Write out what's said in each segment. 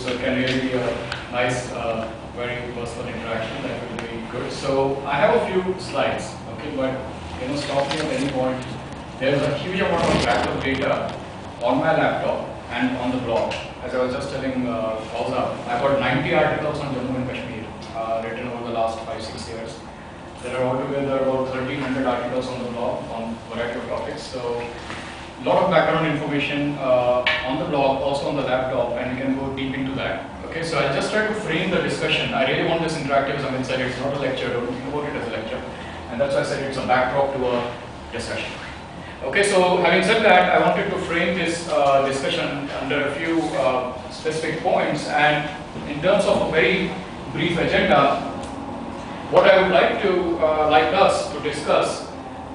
so it can really be a nice, very personal interaction. That will be good. So I have a few slides, okay, but stop me at any point. There's a huge amount of backup data on my laptop and on the blog. As I was just telling Fauza, I've got 90 articles on Jammu and Kashmir written over the last 5-6 years. There are altogether about 1,300 articles on the blog on a variety of topics. So a lot of background information on the blog, also on the laptop, and we can go deep into that. Okay, so I'll just try to frame the discussion. I really want this interactive, as I said, it's not a lecture, don't think about it as a lecture. And that's why I said it's a backdrop to a discussion. Okay, so having said that, I wanted to frame this discussion under a few specific points, and in terms of a very brief agenda, what I would like us to discuss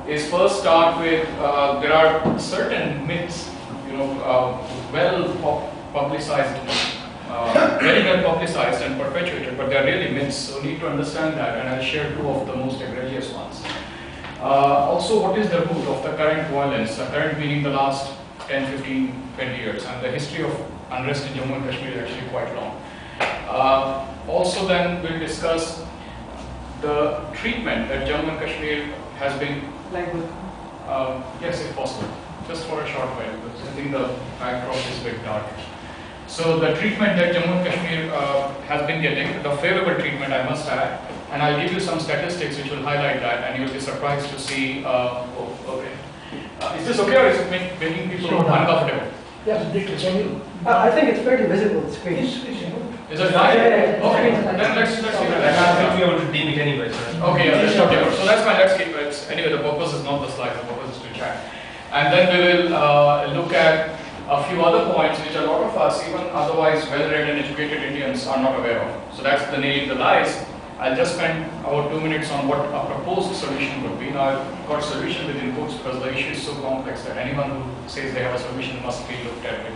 is first start with there are certain myths, well publicized, very well publicized and perpetuated, but they are really myths. So we need to understand that, and I'll share two of the most egregious ones. Also, what is the root of the current violence? Current meaning the last 10, 15, 20 years, and the history of unrest in Jammu and Kashmir is actually quite long. Also, then we'll discuss the treatment that Jammu and Kashmir has been. Yes, if possible, just for a short while, because I think the backdrop is a bit dark. So the treatment that Jammu and Kashmir has been getting, the favorable treatment, I must add, and I'll give you some statistics which will highlight that, and you'll be surprised to see. Is this okay, or is it making people uncomfortable? Yes, I think it's fairly visible on the screen. Is it fine? Yeah. Okay, then let's keep it. I think we want to deem it anyway, sir. Okay, yeah, let's talk about. So that's fine. Let's keep it. Anyway, the purpose is not the slides. The purpose is to chat, and then we will look at a few other points which a lot of us, even otherwise well-read and educated Indians, are not aware of. So that's the nailing the lies. I'll just spend about 2 minutes on what a proposed solution would be. Now, I've got solution within quotes because the issue is so complex that anyone who says they have a solution must be looked at with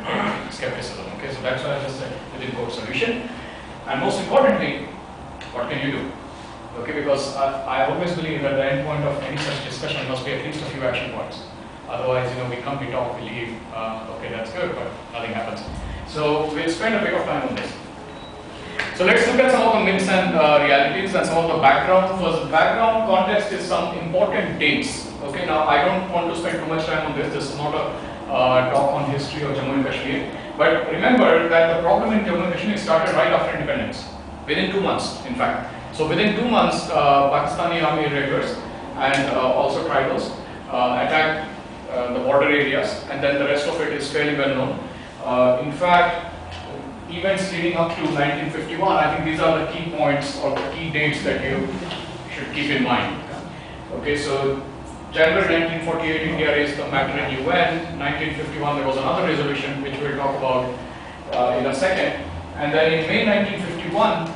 skepticism. Okay, so that's why I just said within quote solution. And most importantly, what can you do? Okay, because I always believe that the end point of any such discussion must be at least a few action points. Otherwise, we come, we talk, we leave. Okay, that's good, but nothing happens. So we'll spend a bit of time on this. So let's look at some of the myths and realities and some of the background. First, background context is some important dates. Okay, now I don't want to spend too much time on this. This is not a talk on history of Jammu and Kashmir. But remember that the problem in Jammu and Kashmir started right after independence, within 2 months, in fact. So within 2 months, Pakistani army irregulars and also tribals attacked the border areas, and then the rest of it is fairly well known. In fact, events leading up to 1951, I think these are the key points or the key dates that you should keep in mind. Okay, so January 1948, India raised the matter in UN. 1951, there was another resolution which we'll talk about in a second. And then in May 1951,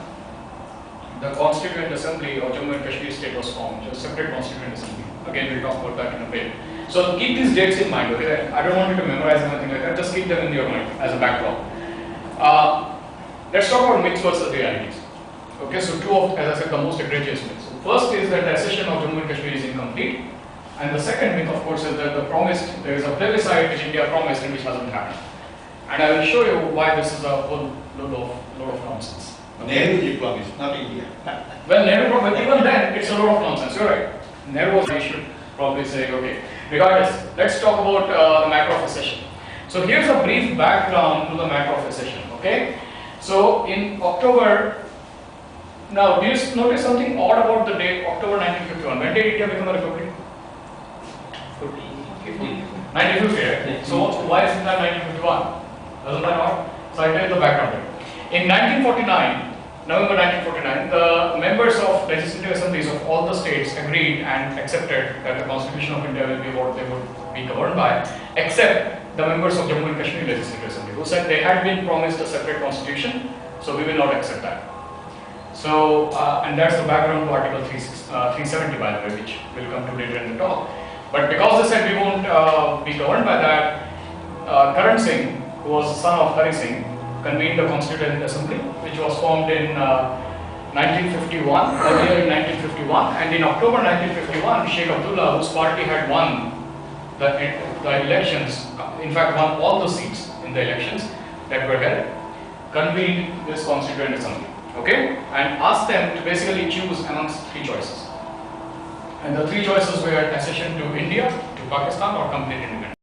the Constituent Assembly of Jammu and Kashmir State was formed, a separate Constituent Assembly. Again, we'll talk about that in a bit. So keep these dates in mind, okay? I don't want you to memorize anything like that, just keep them in your mind as a backdrop. Let's talk about myths versus realities. Okay, so two of, as I said, the most egregious myths. So first is that the accession of Jammu and Kashmir is incomplete. And the second myth, of course, is that there is a plebiscite which India promised and which hasn't happened. And I will show you why this is a whole load of nonsense. Nehru promised, not India. Well, Nehru promised, even then, it's a load of nonsense. You're right. Nehru was, we should probably say, okay. Regardless, let's talk about the matter of accession. So here's a brief background to the matter of accession. Okay. So in October, now do you notice something odd about the date October 1951? When did India become a republic? 1950, right? So why isn't that 1951? Doesn't that odd? So I tell you the background. In 1949, November 1949, the members of legislative assemblies of all the states agreed and accepted that the Constitution of India will be what they would be governed by, except the members of Jammu and Kashmir Legislative Assembly, who said they had been promised a separate constitution, so we will not accept that. So, and that's the background to Article 370, by the way, which will come to later in the talk. But because they said we won't be governed by that, Karan Singh, who was the son of Hari Singh, convened the Constituent Assembly, which was formed in 1951, earlier in 1951, and in October 1951, Sheikh Abdullah, whose party had won the elections, in fact won all the seats in the elections that were held, convened this Constituent Assembly, okay, and asked them to basically choose amongst three choices. And the three choices were accession to India, to Pakistan, or complete independence.